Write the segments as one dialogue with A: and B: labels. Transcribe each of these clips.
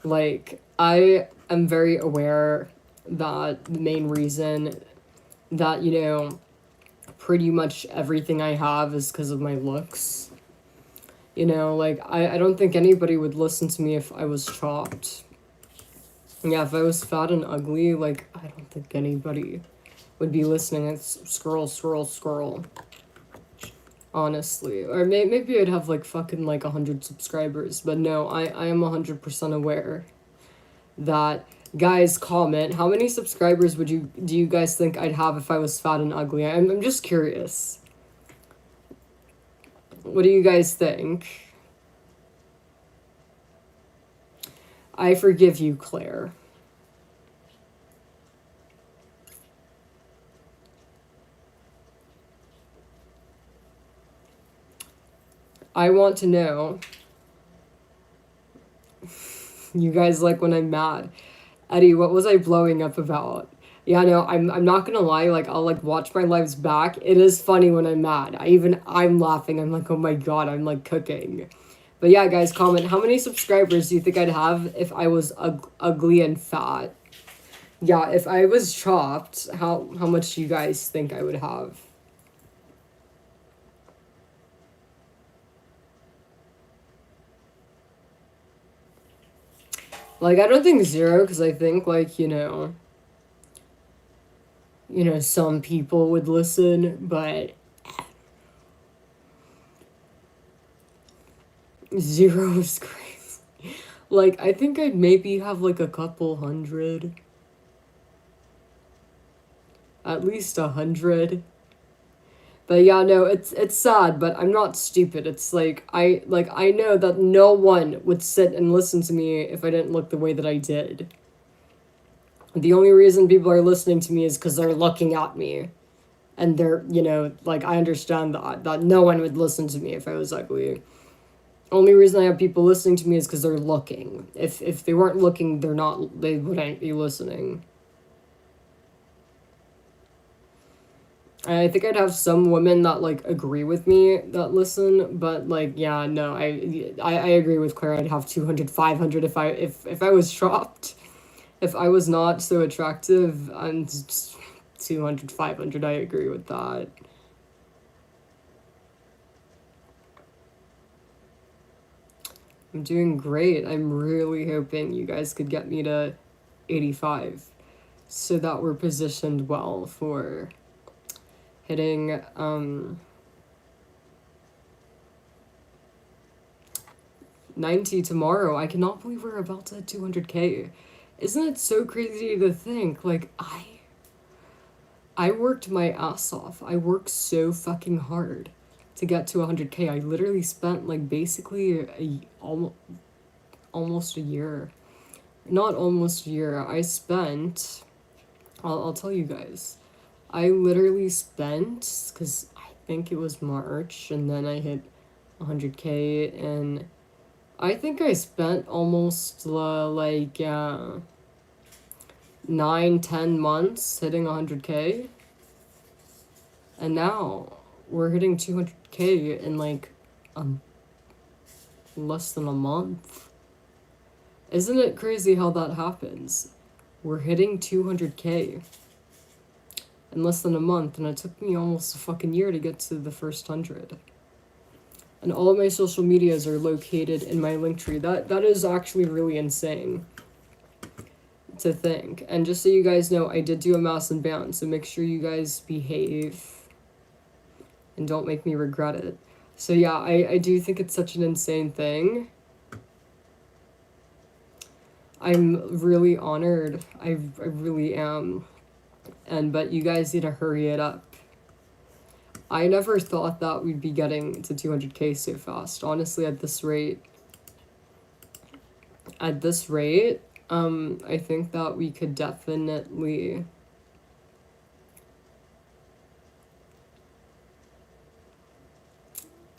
A: Like, I am very aware that the main reason that, you know, pretty much everything I have is because of my looks. You know, like, I don't think anybody would listen to me if I was chopped. Yeah, if I was fat and ugly, like, I don't think anybody would be listening. It's scroll, scroll, scroll. Honestly. Or maybe I'd have, like, fucking, like, 100 subscribers. But no, I am 100% aware that... Guys, comment. How many subscribers do you guys think I'd have if I was fat and ugly? I'm just curious. What do you guys think? I forgive you, Claire. I want to know. You guys like when I'm mad. Eddie, what was I blowing up about? Yeah, no, I'm not gonna lie, like, I'll, like, watch my lives back. It is funny when I'm mad. I'm laughing. I'm like, oh my god, I'm, like, cooking. But yeah, guys, comment. How many subscribers do you think I'd have if I was ugly and fat? Yeah, if I was chopped, how much do you guys think I would have? Like, I don't think 0, because I think, like, you know, some people would listen, but 0 is crazy. Like, I think I'd maybe have, like, a couple hundred. At least 100. But yeah, no, it's sad, but I'm not stupid. It's like I know that no one would sit and listen to me if I didn't look the way that I did. The only reason people are listening to me is because they're looking at me. And they're, you know, like, I understand that no one would listen to me if I was ugly. Only reason I have people listening to me is because they're looking. If they weren't looking, they wouldn't be listening. I think I'd have some women that, like, agree with me that listen, but, like, yeah, no, I agree with Claire. I'd have 200, 500 if I was chopped. If I was not so attractive, and 200, 500, I agree with that. I'm doing great. I'm really hoping you guys could get me to 85 so that we're positioned well for hitting 90 tomorrow. I cannot believe we're about to hit 200k. Isn't it so crazy to think? Like, I worked my ass off. I worked so fucking hard to get to 100k. I literally spent, like, basically almost a year. Not almost a year. I spent... I'll tell you guys. I literally spent... Because I think it was March, and then I hit 100k, and... I think I spent almost, 9-10 months hitting 100k. And now we're hitting 200k in, like, less than a month. Isn't it crazy how that happens? We're hitting 200k in less than a month, and it took me almost a fucking year to get to the first 100. And all of my social medias are located in my Linktree. That is actually really insane to think. And just so you guys know, I did do a mass and ban, so make sure you guys behave and don't make me regret it. So yeah, I do think it's such an insane thing. I'm really honored. I really am. But you guys need to hurry it up. I never thought that we'd be getting to 200k so fast. Honestly, at this rate, I think that we could definitely...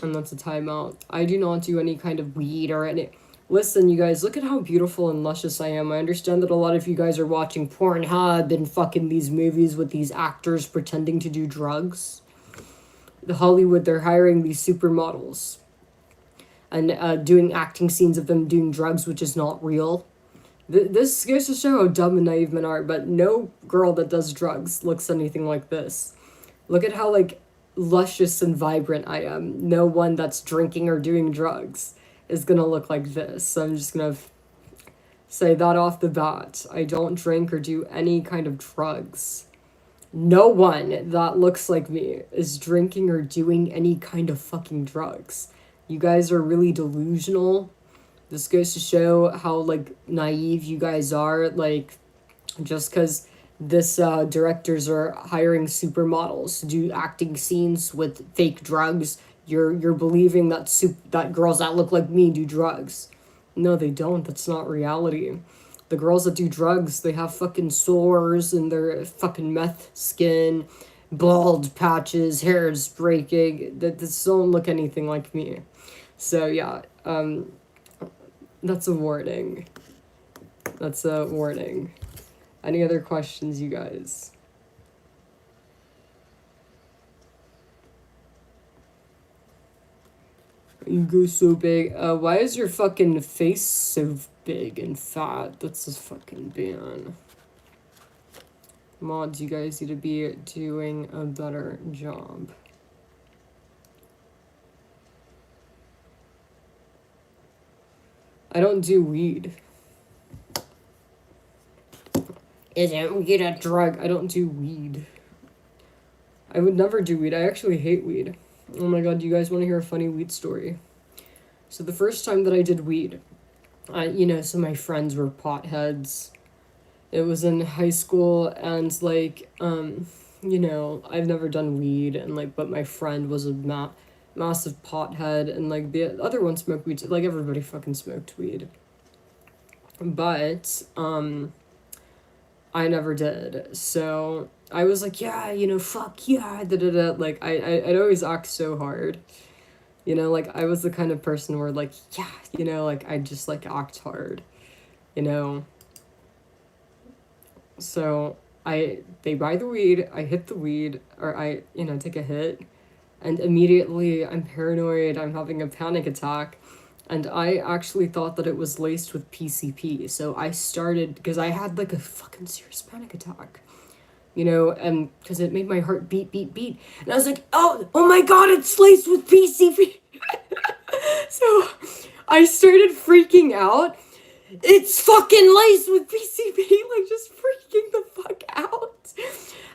A: And that's a timeout. I do not do any kind of weed or any... Listen, you guys, look at how beautiful and luscious I am. I understand that a lot of you guys are watching Pornhub and fucking these movies with these actors pretending to do drugs. The Hollywood, they're hiring these supermodels and doing acting scenes of them doing drugs, which is not real. This goes to show how dumb and naive men are, but no girl that does drugs looks anything like this. Look at how, like, luscious and vibrant I am. No one that's drinking or doing drugs is gonna look like this. So I'm just gonna say that off the bat. I don't drink or do any kind of drugs. No one that looks like me is drinking or doing any kind of fucking drugs. You guys are really delusional. This goes to show how, like, naive you guys are. Like, just because this directors are hiring supermodels to do acting scenes with fake drugs, you're believing that that girls that look like me do drugs. No, they don't. That's not reality. The girls that do drugs, they have fucking sores and their fucking meth skin, bald patches, hair's breaking. That this don't look anything like me. So yeah, that's a warning. That's a warning. Any other questions, you guys? You go so big. Why is your fucking face so big and fat? That's a fucking ban. Mods, you guys need to be doing a better job. I don't do weed. Isn't weed a drug? I don't do weed. I would never do weed. I actually hate weed. Oh my god, do you guys want to hear a funny weed story? So the first time that I did weed, so my friends were potheads. It was in high school, and, like, I've never done weed, and, like, but my friend was a massive pothead, and, like, the other one smoked weed, like, everybody fucking smoked weed. But, I never did, so I was like, yeah, fuck yeah, da-da-da, like, I'd always act so hard, like, I was the kind of person where, like, yeah, like, I just, like, act hard, so they buy the weed, I hit the weed, or I, take a hit, and immediately I'm paranoid, I'm having a panic attack, and I actually thought that it was laced with PCP, so I started, because I had, like, a fucking serious panic attack, and because it made my heart beat, and I was like, oh my god, it's laced with PCP! So I started freaking out. It's fucking laced with PCP, like, just freaking the fuck out.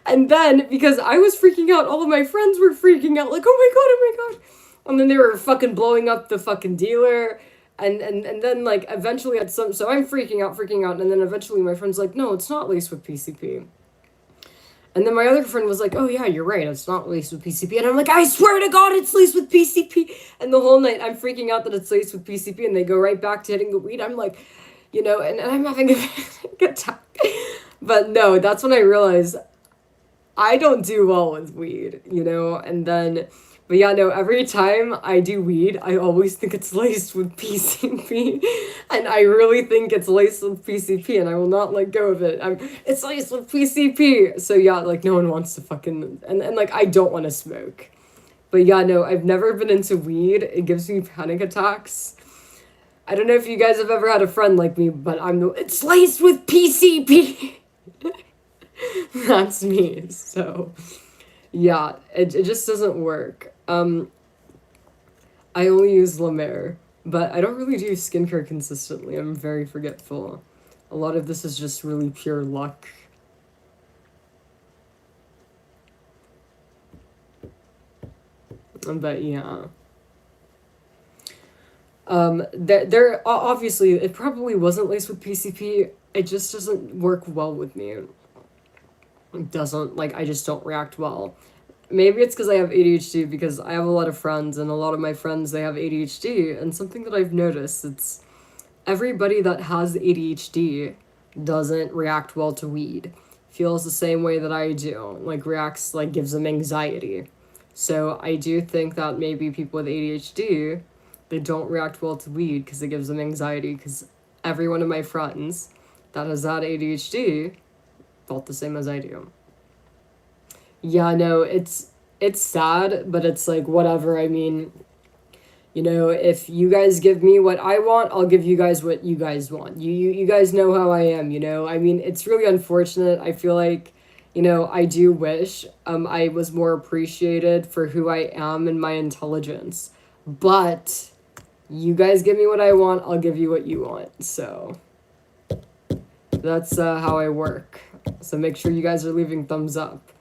A: And then, because I was freaking out, all of my friends were freaking out, like, oh my god. And then they were fucking blowing up the fucking dealer. And then, like, eventually so I'm freaking out, and then eventually my friend's like, no, it's not laced with PCP. And then my other friend was like, oh yeah, you're right, it's not laced with PCP. And I'm like, I swear to God, it's laced with PCP. And the whole night I'm freaking out that it's laced with PCP, and they go right back to hitting the weed. I'm like, and I'm having a good attack. But no, that's when I realized I don't do well with weed, and then, but yeah, no, every time I do weed, I always think it's laced with PCP, and I really think it's laced with PCP, and I will not let go of it. It's laced with PCP, so yeah, like, no one wants to fucking, and like, I don't want to smoke, but yeah, no, I've never been into weed. It gives me panic attacks. I don't know if you guys have ever had a friend like me, but it's laced with PCP. That's me, so yeah, it just doesn't work. I only use La Mer, but I don't really do skincare consistently. I'm very forgetful. A lot of this is just really pure luck. But yeah. There obviously, it probably wasn't laced with PCP. It just doesn't work well with me. It doesn't, like, I just don't react well. Maybe it's because I have ADHD, because I have a lot of friends, and a lot of my friends, they have ADHD, and something that I've noticed, it's everybody that has ADHD doesn't react well to weed. Feels the same way that I do, like, reacts, like, gives them anxiety. So I do think that maybe people with ADHD, they don't react well to weed because it gives them anxiety, because every one of my friends that has had ADHD felt the same as I do. Yeah, no, it's sad, but it's like, whatever. I mean, You know, if you guys give me what I want, I'll give you guys what you guys want. You guys know how I am, you know? I mean, it's really unfortunate. I feel like, you know, I do wish I was more appreciated for who I am and my intelligence. But you guys give me what I want, I'll give you what you want. So that's how I work. So make sure you guys are leaving thumbs up.